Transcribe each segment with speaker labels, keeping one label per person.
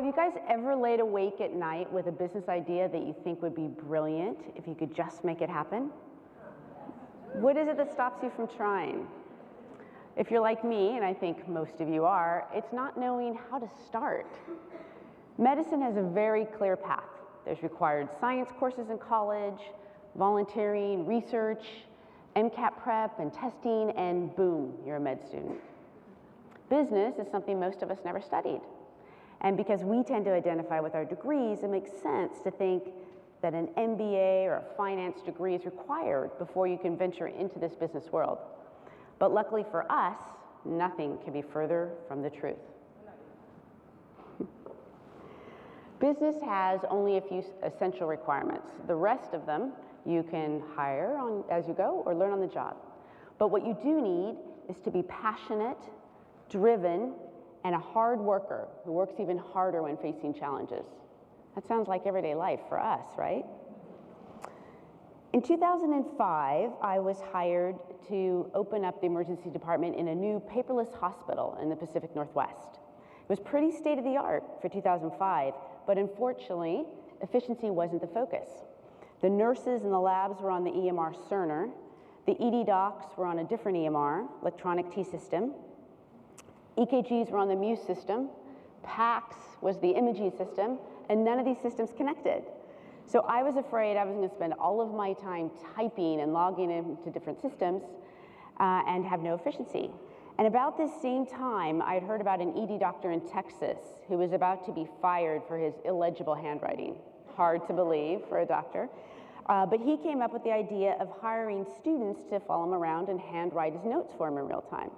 Speaker 1: have you guys ever laid awake at night with a business idea that you think would be brilliant if you could just make it happen? What is it that stops you from trying? If you're like me, and I think most of you are, it's not knowing how to start. Medicine has a very clear path. There's required science courses in college, volunteering, research, MCAT prep and testing, and boom, you're a med student. Business is something most of us never studied. And because we tend to identify with our degrees, it makes sense to think that an MBA or a finance degree is required before you can venture into this business world. But luckily for us, nothing can be further from the truth. Business has only a few essential requirements. The rest of them you can hire on as you go or learn on the job. But what you do need is to be passionate, driven, and a hard worker who works even harder when facing challenges. That sounds like everyday life for us, right? In 2005, I was hired to open up the emergency department in a new paperless hospital in the Pacific Northwest. It was pretty state-of-the-art for 2005, but unfortunately, efficiency wasn't the focus. The nurses in the labs were on the EMR Cerner. The ED docs were on a different EMR, electronic T system. EKGs were on the Muse system. PACS was the imaging system, and none of these systems connected. So I was afraid I was going to spend all of my time typing and logging into different systems and have no efficiency. And about this same time, I had heard about an ED doctor in Texas who was about to be fired for his illegible handwriting. Hard to believe for a doctor. But he came up with the idea of hiring students to follow him around and handwrite his notes for him in real time.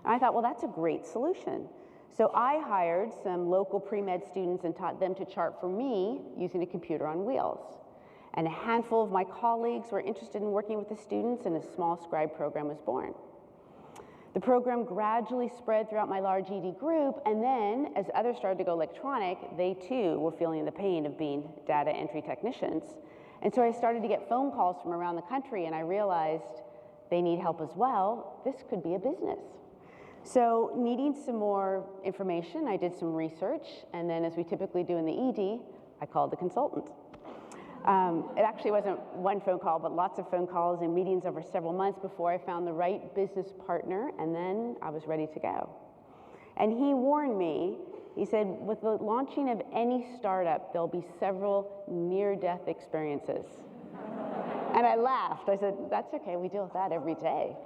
Speaker 1: And I thought, well, that's a great solution. So I hired some local pre-med students and taught them to chart for me using a computer on wheels. And a handful of my colleagues were interested in working with the students, and a small scribe program was born. The program gradually spread throughout my large ED group, and then as others started to go electronic, they too were feeling the pain of being data entry technicians. And so I started to get phone calls from around the country, and I realized they need help as well. This could be a business. So needing some more information, I did some research, and then as we typically do in the ED, I called the consultant. It actually wasn't one phone call, but lots of phone calls and meetings over several months before I found the right business partner, and then I was ready to go. And he warned me, he said, with the launching of any startup, there'll be several near-death experiences. And I laughed. I said, that's okay, we deal with that every day.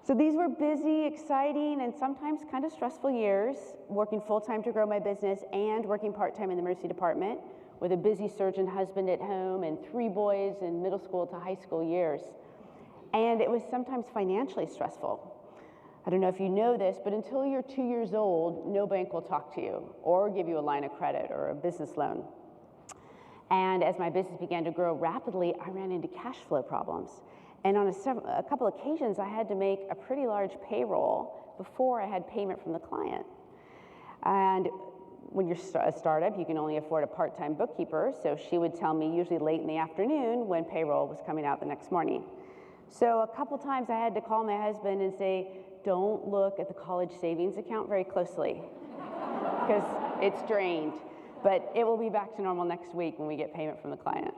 Speaker 1: So these were busy, exciting, and sometimes kind of stressful years, working full-time to grow my business and working part-time in the emergency department with a busy surgeon husband at home and 3 boys in middle school to high school years. And it was sometimes financially stressful. I don't know if you know this, but until you're 2 years old, no bank will talk to you or give you a line of credit or a business loan. And as my business began to grow rapidly, I ran into cash flow problems. And on a couple occasions, I had to make a pretty large payroll before I had payment from the client. And when you're a startup, you can only afford a part-time bookkeeper, so she would tell me usually late in the afternoon when payroll was coming out the next morning. So a couple times I had to call my husband and say, don't look at the college savings account very closely, because it's drained. But it will be back to normal next week when we get payment from the client.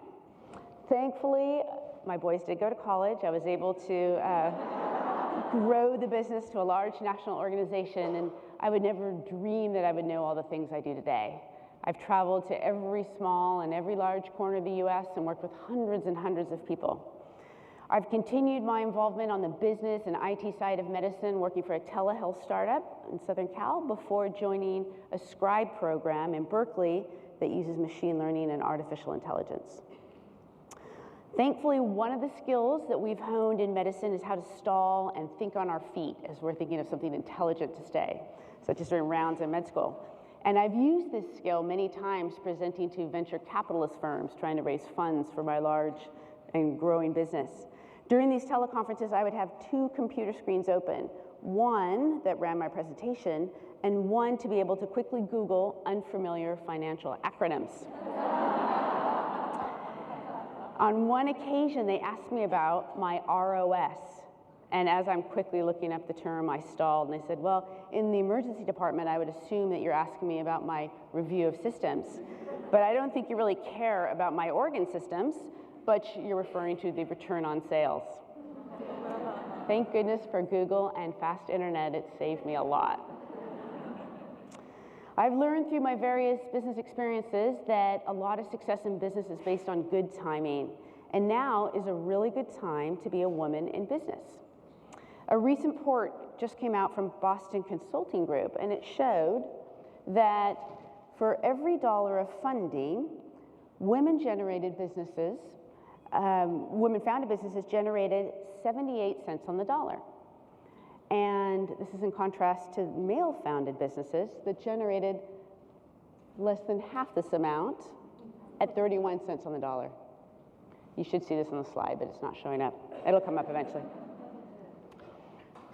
Speaker 1: Thankfully, my boys did go to college. I was able to grow the business to a large national organization, and I would never dream that I would know all the things I do today. I've traveled to every small and every large corner of the US and worked with hundreds and hundreds of people. I've continued my involvement on the business and IT side of medicine, working for a telehealth startup in Southern Cal before joining a scribe program in Berkeley that uses machine learning and artificial intelligence. Thankfully, one of the skills that we've honed in medicine is how to stall and think on our feet as we're thinking of something intelligent to say, such as during rounds in med school. And I've used this skill many times presenting to venture capitalist firms trying to raise funds for my large and growing business. During these teleconferences, I would have 2 computer screens open, one that ran my presentation and one to be able to quickly Google unfamiliar financial acronyms. On one occasion, they asked me about my ROS, And as I'm quickly looking up the term, I stalled and I said, well, in the emergency department, I would assume that you're asking me about my review of systems. But I don't think you really care about my organ systems, but you're referring to the return on sales. Thank goodness for Google and fast internet, it saved me a lot. I've learned through my various business experiences that a lot of success in business is based on good timing. And now is a really good time to be a woman in business. A recent report just came out from Boston Consulting Group, and it showed that for every dollar of funding, women-generated businesses, women-founded businesses generated 78 cents on the dollar. And this is in contrast to male-founded businesses that generated less than half this amount at 31 cents on the dollar. You should see this on the slide, but it's not showing up. It'll come up eventually.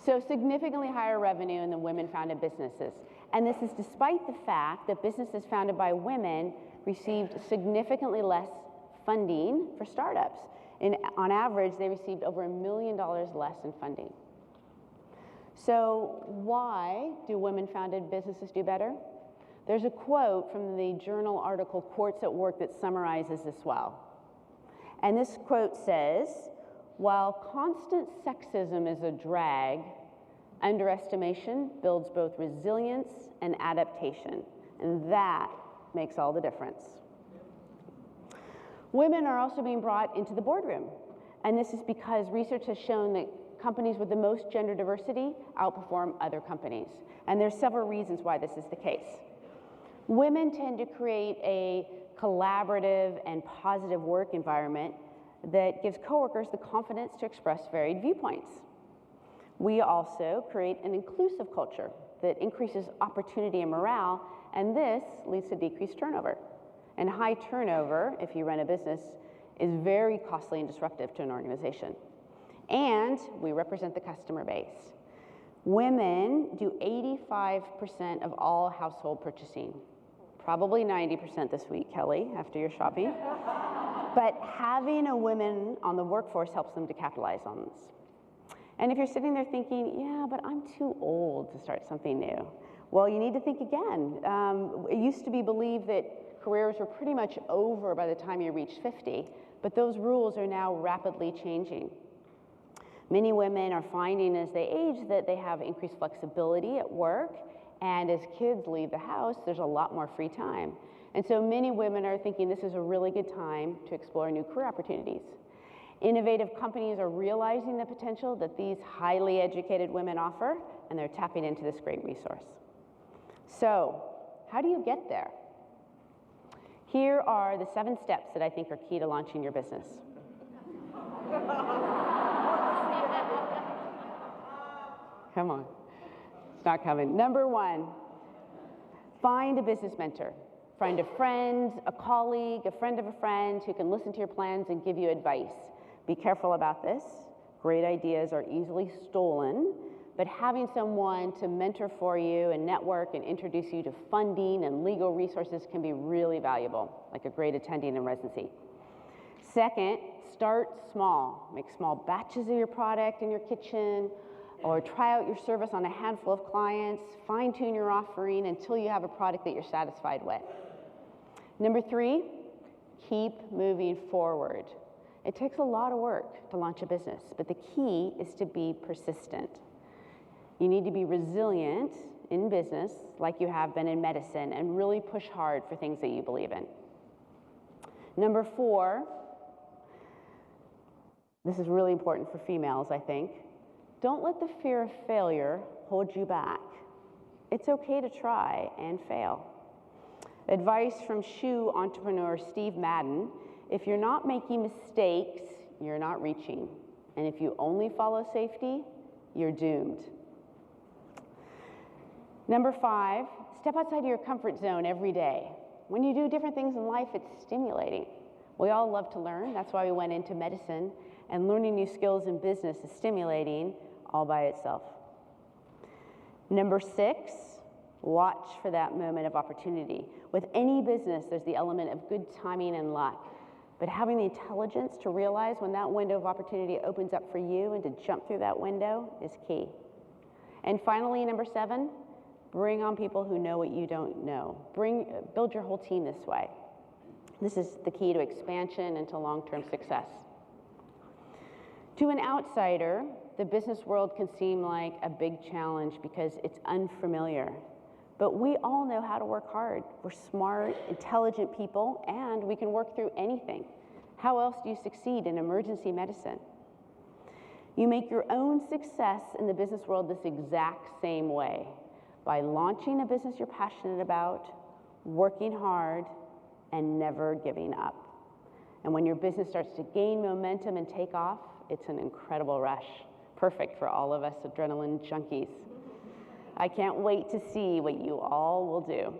Speaker 1: So significantly higher revenue in the women-founded businesses. And this is despite the fact that businesses founded by women received significantly less funding for startups. On average, they received over $1 million less in funding. So why do women-founded businesses do better? There's a quote from the journal article Quartz at Work that summarizes this well. And this quote says, while constant sexism is a drag, underestimation builds both resilience and adaptation. And that makes all the difference. Women are also being brought into the boardroom. And this is because research has shown that companies with the most gender diversity outperform other companies. And there's several reasons why this is the case. Women tend to create a collaborative and positive work environment that gives coworkers the confidence to express varied viewpoints. We also create an inclusive culture that increases opportunity and morale, and this leads to decreased turnover. And high turnover, if you run a business, is very costly and disruptive to an organization. And we represent the customer base. Women do 85% of all household purchasing. Probably 90% this week, Kelly, after your shopping. But having a woman on the workforce helps them to capitalize on this. And if you're sitting there thinking, yeah, but I'm too old to start something new, well, you need to think again. It used to be believed that careers were pretty much over by the time you reached 50, but those rules are now rapidly changing. Many women are finding as they age that they have increased flexibility at work, and as kids leave the house, there's a lot more free time. And so many women are thinking this is a really good time to explore new career opportunities. Innovative companies are realizing the potential that these highly educated women offer, and they're tapping into this great resource. So, how do you get there? Here are the 7 steps that I think are key to launching your business. Come on. It's not coming. Number 1, find a business mentor. Find a friend, a colleague, a friend of a friend who can listen to your plans and give you advice. Be careful about this. Great ideas are easily stolen, but having someone to mentor for you and network and introduce you to funding and legal resources can be really valuable, like a great attending in residency. Second, start small. Make small batches of your product in your kitchen, or try out your service on a handful of clients. Fine-tune your offering until you have a product that you're satisfied with. Number 3, keep moving forward. It takes a lot of work to launch a business, but the key is to be persistent. You need to be resilient in business, like you have been in medicine, and really push hard for things that you believe in. Number 4, this is really important for females, I think. Don't let the fear of failure hold you back. It's okay to try and fail. Advice from shoe entrepreneur Steve Madden: if you're not making mistakes, you're not reaching. And if you only follow safety, you're doomed. Number 5, step outside of your comfort zone every day. When you do different things in life, it's stimulating. We all love to learn. That's why we went into medicine. And learning new skills in business is stimulating all by itself. Number 6, watch for that moment of opportunity. With any business, there's the element of good timing and luck. But having the intelligence to realize when that window of opportunity opens up for you and to jump through that window is key. And finally, number 7, bring on people who know what you don't know. Build your whole team this way. This is the key to expansion and to long-term success. To an outsider, the business world can seem like a big challenge because it's unfamiliar. But we all know how to work hard. We're smart, intelligent people, and we can work through anything. How else do you succeed in emergency medicine? You make your own success in the business world this exact same way, by launching a business you're passionate about, working hard, and never giving up. And when your business starts to gain momentum and take off, it's an incredible rush, perfect for all of us adrenaline junkies. I can't wait to see what you all will do.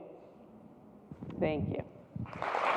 Speaker 1: Thank you.